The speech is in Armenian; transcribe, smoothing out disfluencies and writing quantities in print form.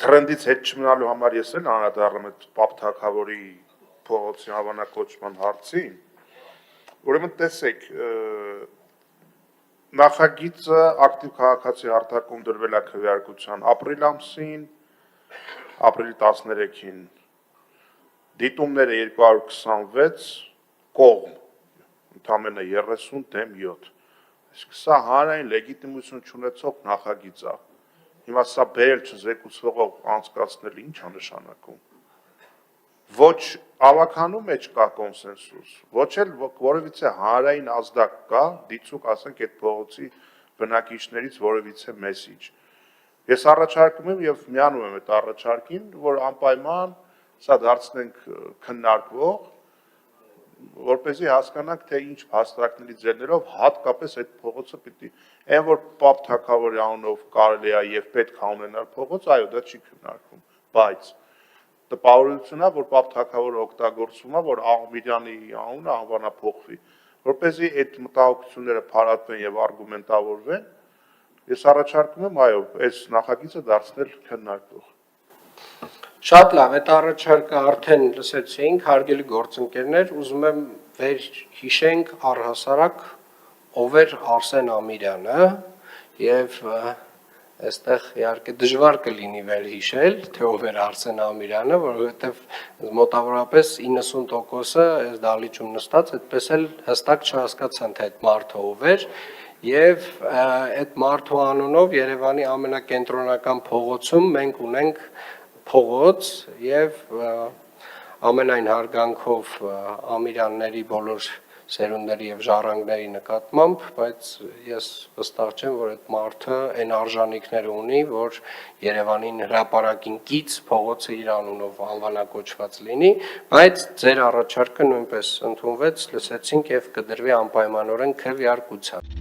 Trendից հետ չմնալու համար ես էլ անդրադառնում եմ Պապ Թագավորի փողոցի անվանակոչման հարցին, ուրեմն տեսեք, նախագիծը ակտիվ քաղաքացի հարթակում դրվել է քվեարկության ապրիլ ամսին, ապրիլի 13-ին, դիտումները 226 կողմ, ընդամենը 30 դեմ 7, իսկ սա հանրային լեգիտիմություն չունեցող նախագիծ է, հիմա սա բերել չզեկուցվող անցկացնել ինչ է նշանակում, ոչ ավականու մեջ կա կոնսենսուս, ոչ էլ որևիցե հանրային ազդակ կա, դիցուկ ասենք այդ փողոցի բնակիչներից որևիցե մեսիջ։ Ես առաջարկում եմ եւ միանում եմ այդ առաջարկին, որ անպայման սա դարձնենք քննարկվող, որպեսզի հասկանանք, թե ինչ փաստարկների ձեռներով հատկապես այդ փողոցը պիտի, այն որ Պապ Թագավորի անունով կարելի է եւ պետք է ունենալ փողոց, այո, դա չի քննարկվում, բայց տպավորությունն է, որ Պապ Թագավորը օգտագործվում է, որ Աղմիրյանի անունը անվանափոխվի, որպեսզի այդ մտահոգությունները փարատվեն եւ արգումենտավորվեն, ես առաջարկում եմ, այո, այս նախագիծը դարձնել քննարկվող։ Շատ լավ, այդ առաջարկը արդեն լսեցինք, հարգելի գործընկերներ, ուզում եմ վեր հիշենք առհասարակ ով էր Արսեն Ամիրյանը եւ այստեղ իհարկե դժվար կլինի վեր հիշել, թե ով էր Արսեն Ամիրյանը, որովհետեւ մոտավորապես 90%-ը այս դահլիճում նստած այդպես էլ հստակ չհասկացան, թե այդ մարդը ով էր եւ այդ մարդու անունով Երևանի ամենակենտրոնական փողոցում մենք ունենք փողոց եւ ամենայն հարգանքով Ամիրյանների բոլոր սերունդների եւ ժառանգների նկատմամբ, բայց ես վստահ չեմ, որ այդ մարդը այն արժանինքները ունի, որ Երևանին հրապարակին կից փողոցը իր անունով անվանակոչված լինի, բայց ձեր առաջարկը նույնպես ընդունվեց, լսեցինք եւ կդրվի անպայմանորեն քվեարկության։